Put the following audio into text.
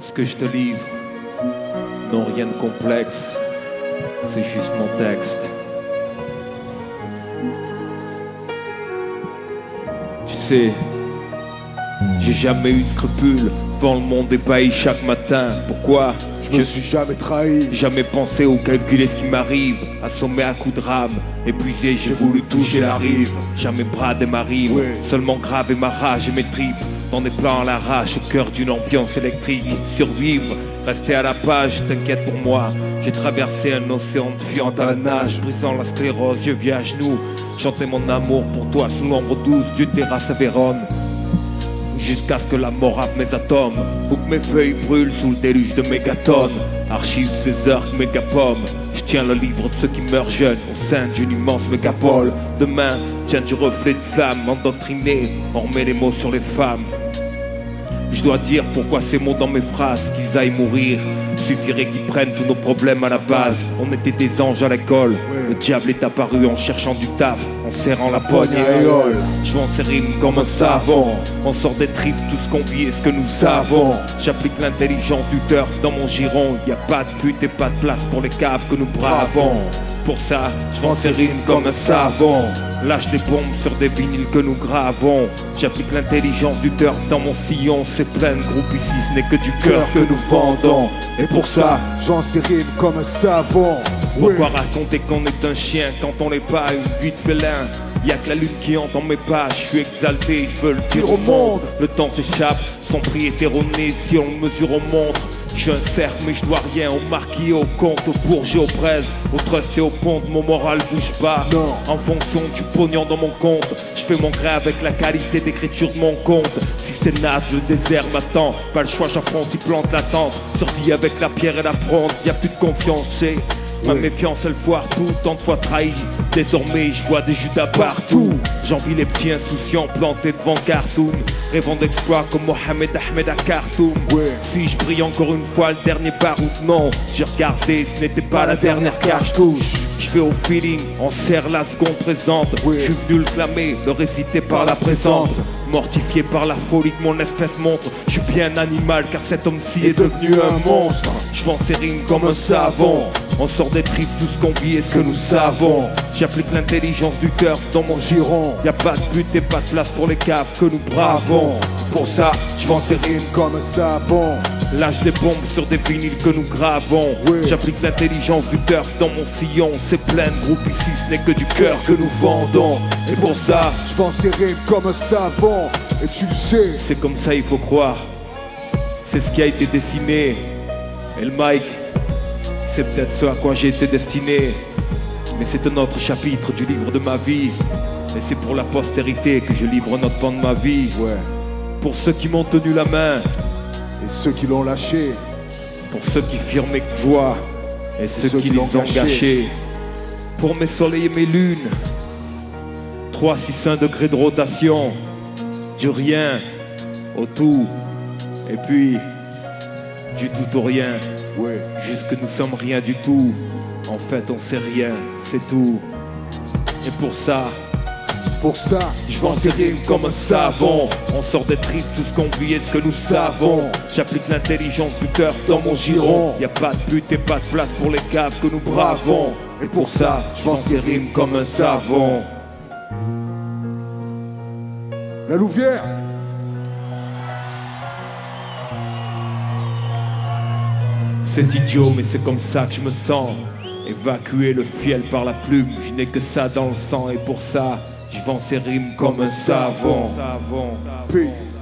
Ce que je te livre, non rien de complexe, c'est juste mon texte. Tu sais, j'ai jamais eu de scrupules devant le monde ébahi chaque matin. Pourquoi? Je me suis jamais trahi, jamais pensé ou calculé ce qui m'arrive. Assommé à coups de rame, épuisé, j'ai voulu toucher la rive. Jamais bradé ma rime, seulement gravé ma rage et mes tripes dans des plans à l'arrache, au cœur d'une ambiance électrique. Survivre, rester à la page, t'inquiète pour moi. J'ai traversé un océan de fiente à la nage, brisant la sclérose, je vis à genoux. Chanter mon amour pour toi sous l'ombre douce du terrasse à Vérone. Jusqu'à ce que la mort rappe mes atomes, ou que mes feuilles brûlent sous le déluge de mégatonnes. Archive ces heures mégapommes. Je tiens le livre de ceux qui meurent jeunes au sein d'une immense mégapole. Demain, tiens du reflet de flamme, endoctriné, on remet les mots sur les femmes. Je dois dire pourquoi ces mots dans mes phrases, qu'ils aillent mourir. Suffirait qu'ils prennent tous nos problèmes à la base. On était des anges à l'école. Le diable est apparu en cherchant du taf, en serrant la poignée. Je vends ces rimes comme un savon. On sort des tripes, tout ce qu'on vit et ce que nous savons. J'applique l'intelligence du turf dans mon giron. Y a pas de pute et pas de place pour les caves que nous bravons. Pour ça, je vends ces rimes comme un savon. Lâche des bombes sur des vinyles que nous gravons. J'applique l'intelligence du turf dans mon sillon. C'est plein de groupes ici, ce n'est que du cœur que nous vendons. Et pour ça, j'en sais rime comme un savon. Pourquoi raconter qu'on est un chien quand on n'est pas une vie de félin? Y'a que la lune qui entend mes pas, je suis exalté, je veux le dire au monde. Le temps s'échappe, son prix est erroné si on le mesure au montre. Je suis un cerf mais je dois rien au marquis, au compte, au bourget, au presse, au trust et au pont. Mon moral bouge pas, non. En fonction du pognon dans mon compte. Je fais mon gré avec la qualité d'écriture de mon compte. Si c'est naze, le désert m'attend. Pas le choix, j'affronte, il plante la tente. Sorti avec la pierre et la fronde, y'a plus de confiance, c'est ma méfiance, elle foire tout, tant de fois trahi. Désormais, je vois des Judas partout. J'envie les petits insouciants plantés devant Cartoon, rêvant d'exploits comme Mohamed Ahmed à Khartoum. Si je brille encore une fois, le dernier baroud, non. J'ai regardé, ce n'était pas la dernière cartouche. Je fais au feeling, on serre la seconde présente. Je suis venu le clamer, le réciter par la présente. Mortifié par la folie que mon espèce montre. Je suis bien un animal car cet homme-ci est devenu un monstre. Je vends ces rimes comme un savon. On sort des tripes, tout ce qu'on vit et ce que nous savons. J'applique l'intelligence du turf dans mon giron. Y'a pas de but et pas de place pour les caves que nous bravons. Pour ça, je vends ces rimes comme un savon. Lâche des bombes sur des vinyles que nous gravons. J'applique l'intelligence du turf dans mon sillon. C'est plein de groupes ici, ce n'est que du cœur que nous vendons. Et pour ça, je vends ces rimes comme un savon. Et tu le sais, c'est comme ça il faut croire. C'est ce qui a été dessiné. Et le mic, c'est peut-être ce à quoi j'ai été destiné. Mais c'est un autre chapitre du livre de ma vie. Et c'est pour la postérité que je livre notre pan de ma vie. Pour ceux qui m'ont tenu la main et ceux qui l'ont lâché. Pour ceux qui firent mes joies et ceux qui les ont gâchés. Pour mes soleils et mes lunes. 3, 6, 1 degrés de rotation. Du rien au tout. Et puis du tout au rien. Jusque nous sommes rien du tout. En fait on sait rien, c'est tout. Et pour ça, je vends ces rimes comme un savon. On sort des tripes, tout ce qu'on vit et ce que nous savons. J'applique l'intelligence du turf dans mon giron. Y'a pas de but et pas de place pour les caves que nous bravons. Et pour ça, je vends ces rimes comme un savon. La Louvière. C'est idiot mais c'est comme ça que je me sens. Évacuer le fiel par la plume, je n'ai que ça dans le sang. Et pour ça, je vends ces rimes comme un savon. Peace.